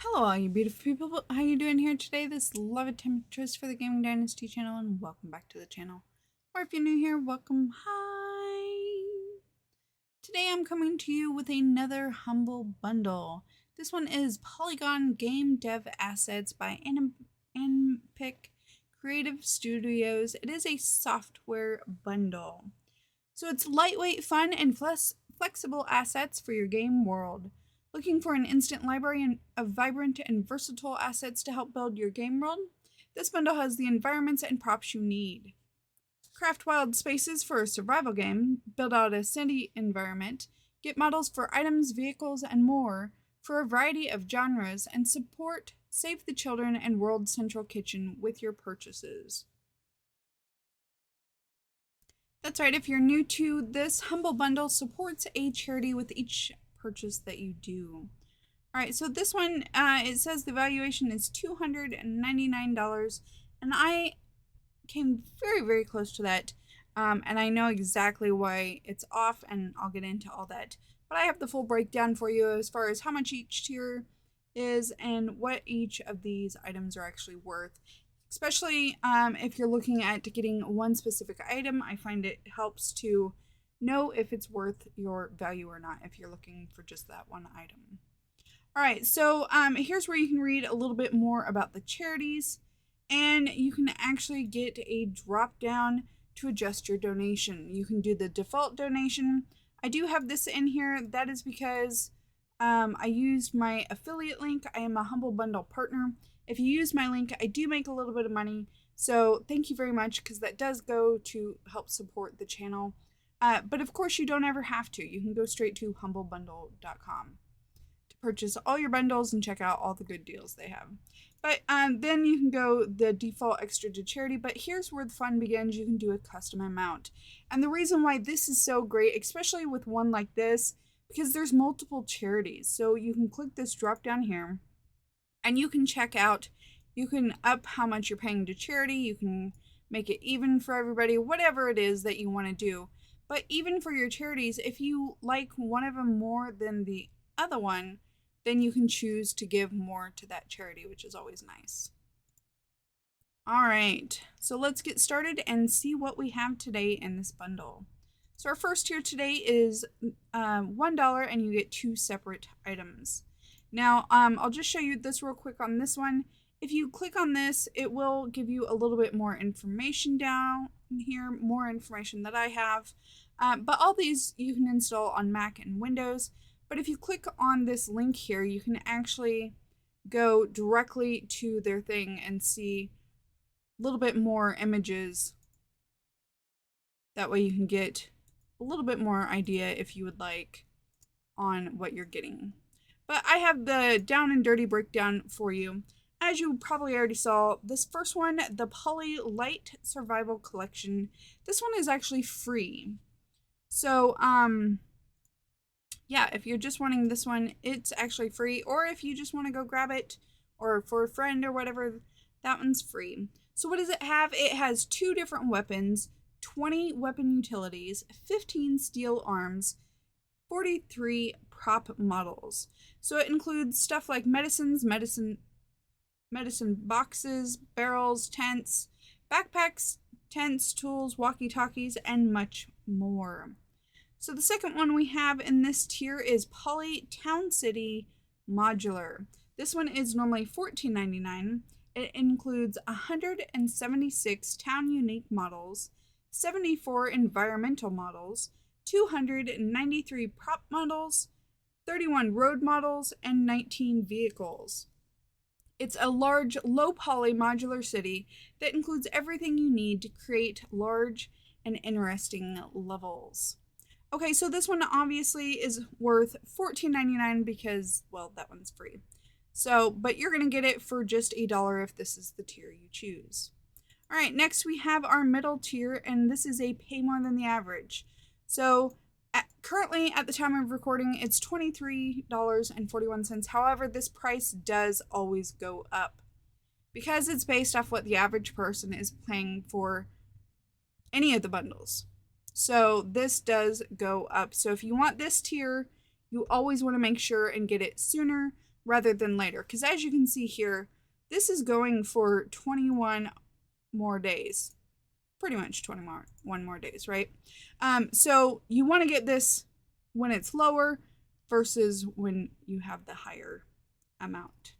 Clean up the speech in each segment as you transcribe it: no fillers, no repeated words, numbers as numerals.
Hello all you beautiful people, how you doing here today? This is Love Temptress for the Gaming Dynasty channel and welcome back to the channel. Or if you're new here, welcome, hi! Today I'm coming to you with another humble bundle. This one is Polygon Game Dev Assets by Animpic Creative Studios. It is a software bundle. So it's lightweight, fun, and flexible assets for your game world. Looking for an instant library of vibrant and versatile assets to help build your game world? This bundle has the environments and props you need. Craft wild spaces for a survival game, build out a city environment, get models for items, vehicles, and more for a variety of genres, and support Save the Children and World Central Kitchen with your purchases. That's right, if you're new to this, Humble Bundle supports a charity with each purchase that you do. All right, so this one, it says the valuation is $299, and I came very, very close to that, and I know exactly why it's off, and I'll get into all that. But I have the full breakdown for you as far as how much each tier is and what each of these items are actually worth. Especially if you're looking at getting one specific item, I find it helps to know if it's worth your value or not if you're looking for just that one item. All right, so here's where you can read a little bit more about the charities, and you can actually get a drop down to adjust your donation. You can do the default donation. I do have this in here. That is because I used my affiliate link. I am a Humble Bundle partner. If you use my link, I do make a little bit of money. So thank you very much, because that does go to help support the channel. But of course, you don't ever have to. You can go straight to humblebundle.com to purchase all your bundles and check out all the good deals they have. But then you can go the default extra to charity. But here's where the fun begins. You can do a custom amount. And the reason why this is so great, especially with one like this, because there's multiple charities. So you can click this drop down here and you can check out, you can up how much you're paying to charity. You can make it even for everybody, whatever it is that you want to do. But even for your charities, if you like one of them more than the other one, then you can choose to give more to that charity, which is always nice. All right, so let's get started and see what we have today in this bundle. So our first tier today is $1, and you get 2 separate items. Now, I'll just show you this real quick on this one. If you click on this, it will give you a little bit more information down here, more information that I have. But all these you can install on Mac and Windows. But if you click on this link here, you can actually go directly to their thing and see a little bit more images. That way you can get a little bit more idea, if you would like, on what you're getting. But I have the down and dirty breakdown for you. As you probably already saw, this first one, the Poly Light Survival Collection, this one is actually free. So, yeah, if you're just wanting this one, it's actually free. Or if you just want to go grab it, or for a friend or whatever, that one's free. So what does it have? It has 2 different weapons, 20 weapon utilities, 15 steel arms, 43 prop models. So it includes stuff like medicine boxes, barrels, tents, backpacks, tents, tools, walkie-talkies, and much more. So the second one we have in this tier is Poly Town City Modular. This one is normally $14.99. It includes 176 town unique models, 74 environmental models, 293 prop models, 31 road models, and 19 vehicles. It's a large, low poly modular city that includes everything you need to create large and interesting levels. Okay, so this one obviously is worth $14.99 because, well, that one's free. So, but you're going to get it for just $1 if this is the tier you choose. All right, next we have our middle tier, and this is a pay more than the average. So currently, at the time of recording, it's $23.41. However, this price does always go up because it's based off what the average person is paying for any of the bundles. So this does go up. So if you want this tier, you always want to make sure and get it sooner rather than later. Because as you can see here, this is going for 21 more days. Pretty much 21 more days, right? So you want to get this when it's lower versus when you have the higher amount.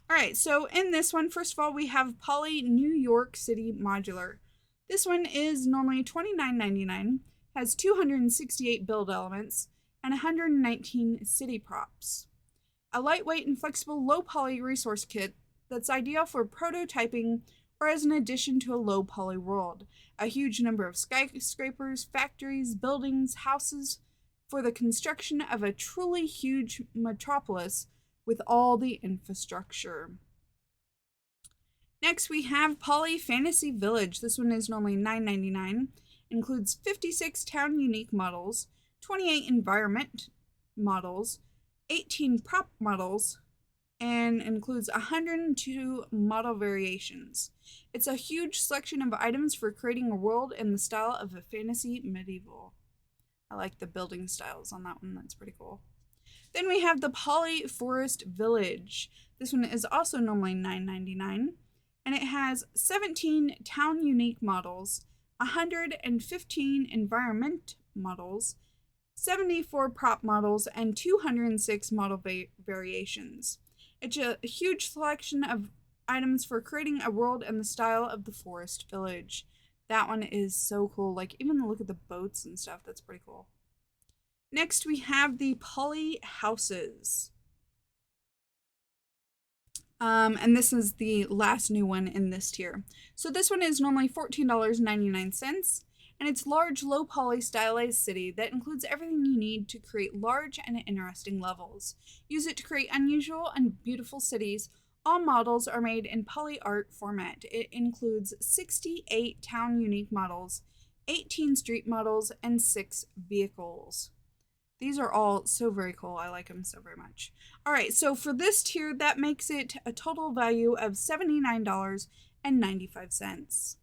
All right, so in this one, first of all, we have Poly New York City Modular. This one is normally $29.99, has 268 build elements, and 119 city props. A lightweight and flexible low poly resource kit that's ideal for prototyping or as an addition to a low poly world. A huge number of skyscrapers, factories, buildings, houses for the construction of a truly huge metropolis with all the infrastructure. Next, we have Poly Fantasy Village. This one is normally $9.99. Includes 56 town unique models, 28 environment models, 18 prop models, and includes 102 model variations. It's a huge selection of items for creating a world in the style of a fantasy medieval. I like the building styles on that one. That's pretty cool. Then we have the Poly Forest Village. This one is also normally $9.99, and it has 17 town unique models, 115 environment models, 74 prop models, and 206 model variations. It's a huge selection of items for creating a world in the style of the Forest Village. That one is so cool. Like, even look at the boats and stuff. That's pretty cool. Next, we have the Poly Houses. And this is the last new one in this tier. So this one is normally $14.99, and it's large, low poly stylized city that includes everything you need to create large and interesting levels. Use it to create unusual and beautiful cities. All models are made in poly art format. It includes 68 town unique models, 18 street models, and 6 vehicles. These are all so very cool. I like them so very much. All right, so for this tier, that makes it a total value of $79.95.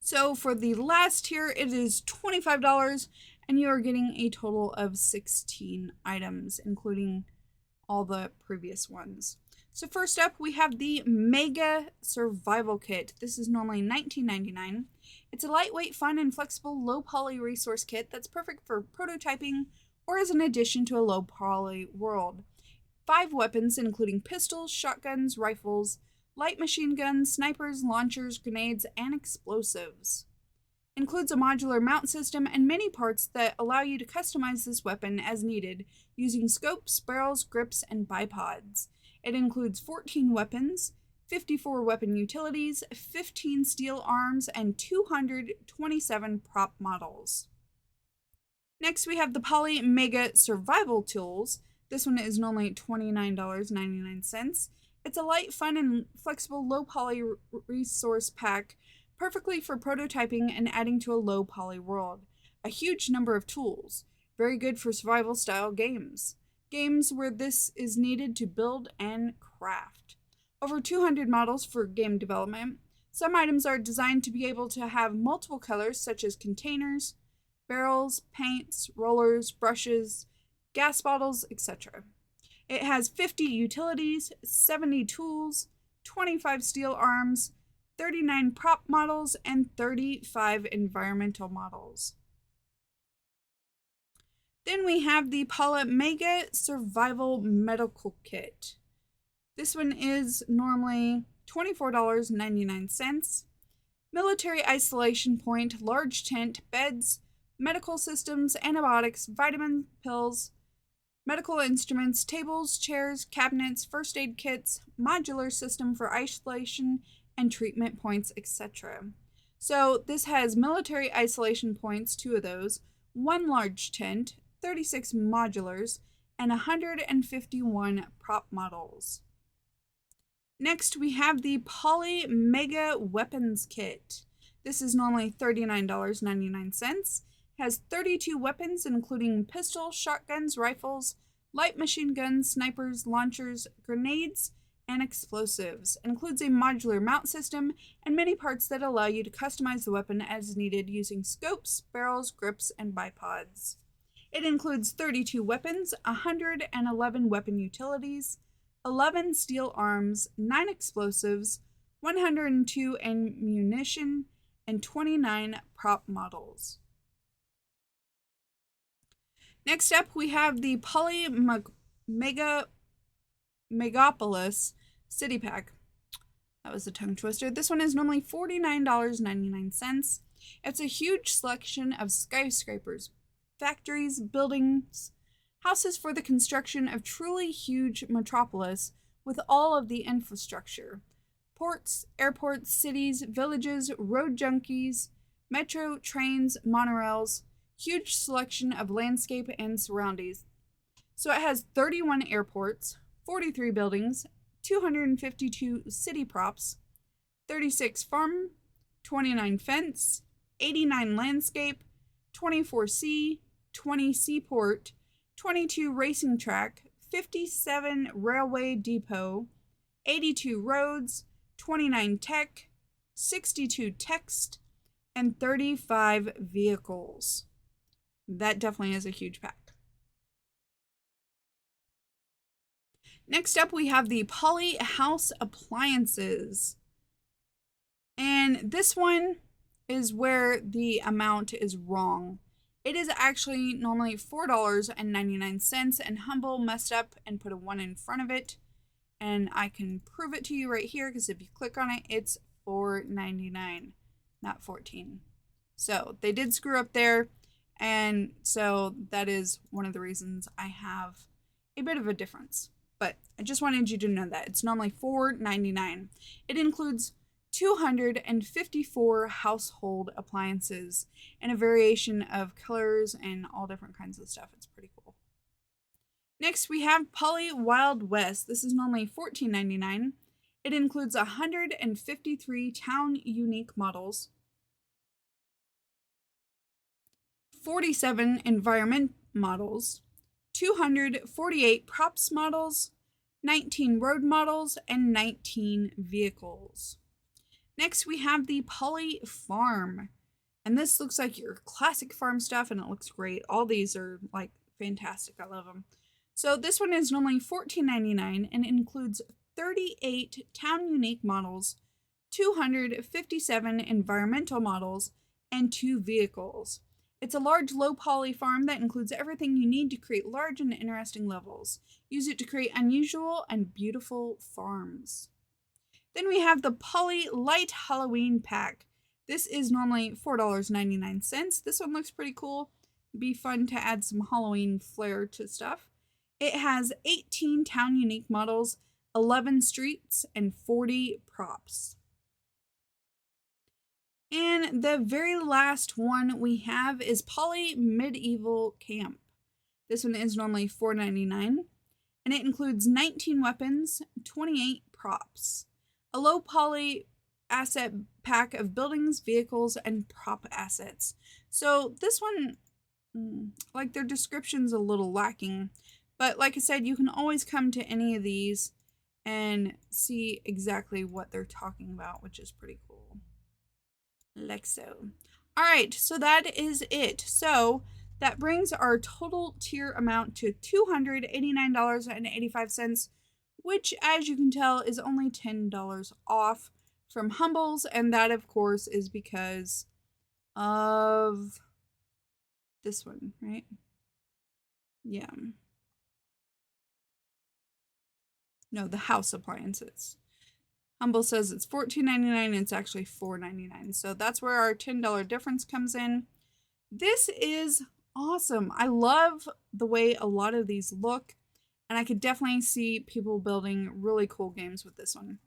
So for the last tier, it is $25, and you are getting a total of 16 items, including all the previous ones. So first up, we have the Mega Survival Kit. This is normally $19.99. It's a lightweight, fun, and flexible low poly resource kit that's perfect for prototyping or as an addition to a low poly world. 5 weapons, including pistols, shotguns, rifles, light machine guns, snipers, launchers, grenades, and explosives. Includes a modular mount system and many parts that allow you to customize this weapon as needed using scopes, barrels, grips, and bipods. It includes 14 weapons, 54 weapon utilities, 15 steel arms, and 227 prop models. Next, we have the Poly Mega Survival Tools. This one is normally $29.99. It's a light, fun, and flexible low poly resource pack, perfectly for prototyping and adding to a low poly world. A huge number of tools, very good for survival style games. Games where this is needed to build and craft. Over 200 models for game development. Some items are designed to be able to have multiple colors, such as containers, barrels, paints, rollers, brushes, gas bottles, etc. It has 50 utilities, 70 tools, 25 steel arms, 39 prop models, and 35 environmental models. Then we have the Paula Mega Survival Medical Kit. This one is normally $24.99. Military isolation point, large tent, beds, medical systems, antibiotics, vitamin pills, medical instruments, tables, chairs, cabinets, first aid kits, modular system for isolation and treatment points, etc. So this has military isolation points, 2 of those, 1 large tent, 36 modulars, and 151 prop models. Next, we have the Poly Mega Weapons Kit. This is normally $39.99. Has 32 weapons, including pistols, shotguns, rifles, light machine guns, snipers, launchers, grenades, and explosives. Includes a modular mount system and many parts that allow you to customize the weapon as needed using scopes, barrels, grips, and bipods. It includes 32 weapons, 111 weapon utilities, 11 steel arms, 9 explosives, 102 ammunition, and 29 prop models. Next up, we have the Megapolis City Pack. That was a tongue twister. This one is normally $49.99. It's a huge selection of skyscrapers, factories, buildings, houses for the construction of truly huge metropolis with all of the infrastructure. Ports, airports, cities, villages, road junkies, metro, trains, monorails, huge selection of landscape and surroundings. So it has 31 airports, 43 buildings, 252 city props, 36 farm, 29 fence, 89 landscape, 24 sea, 20 seaport, 22 racing track, 57 railway depot, 82 roads, 29 tech, 62 text, and 35 vehicles. That definitely is a huge pack. Next up, we have the Poly House Appliances. And this one is where the amount is wrong. It is actually normally $4.99, and Humble messed up and put a 1 in front of it. And I can prove it to you right here, because if you click on it, it's $4.99, not $14. So they did screw up there. And so that is one of the reasons I have a bit of a difference. But I just wanted you to know that. It's normally $4.99. It includes 254 household appliances and a variation of colors and all different kinds of stuff. It's pretty cool. Next, we have Poly Wild West. This is normally $14.99. It includes 153 town unique models, 47 environment models, 248 props models, 19 road models, and 19 vehicles. Next, we have the Poly Farm. And this looks like your classic farm stuff, and it looks great. All these are like fantastic. I love them. So this one is normally $14.99 and includes 38 town unique models, 257 environmental models, and 2 vehicles. It's a large low poly farm that includes everything you need to create large and interesting levels. Use it to create unusual and beautiful farms. Then we have the Poly Light Halloween Pack. This is normally $4.99. This one looks pretty cool. Be fun to add some Halloween flair to stuff. It has 18 town unique models, 11 streets, and 40 props. And the very last one we have is Poly Medieval Camp. This one is normally $4.99, and it includes 19 weapons, 28 props, a low poly asset pack of buildings, vehicles, and prop assets. So this one, like, their description's a little lacking, but like I said, you can always come to any of these and see exactly what they're talking about, which is pretty cool. Like so. All right, so that is it. So that brings our total tier amount to $289.85, which, as you can tell, is only $10 off from Humbles, and that, of course, is because of this one, right? Yeah. No, the house appliances. Humble says it's $14.99 and it's actually $4.99. So that's where our $10 difference comes in. This is awesome. I love the way a lot of these look, and I could definitely see people building really cool games with this one.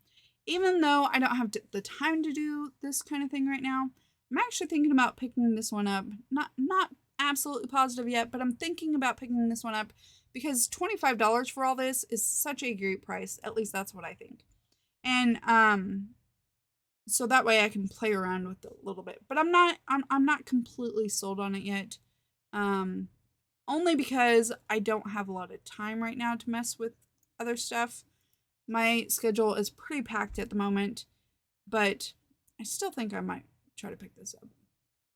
Even though I don't have the time to do this kind of thing right now, I'm actually thinking about picking this one up. Not absolutely positive yet, but I'm thinking about picking this one up because $25 for all this is such a great price. At least that's what I think. And so that way I can play around with it a little bit. But I'm not completely sold on it yet. Only because I don't have a lot of time right now to mess with other stuff. My schedule is pretty packed at the moment, but I still think I might try to pick this up.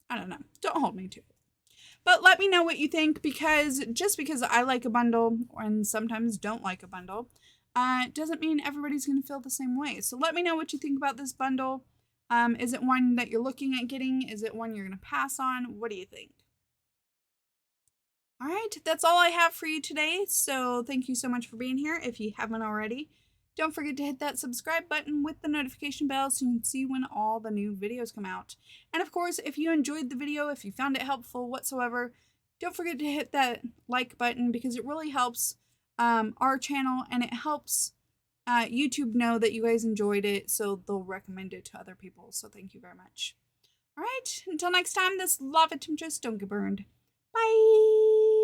I don't know. Don't hold me to it. But let me know what you think, because just because I like a bundle and sometimes don't like a bundle, doesn't mean everybody's going to feel the same way. So let me know what you think about this bundle. Is it one that you're looking at getting? Is it one you're going to pass on? What do you think? All right, that's all I have for you today. So thank you so much for being here. If you haven't already, don't forget to hit that subscribe button with the notification bell so you can see when all the new videos come out. And of course, if you enjoyed the video, if you found it helpful whatsoever, don't forget to hit that like button, because it really helps our channel, and it helps YouTube know that you guys enjoyed it, so they'll recommend it to other people. So thank you very much. All right, until next time, this lava temptress, don't get burned. Bye!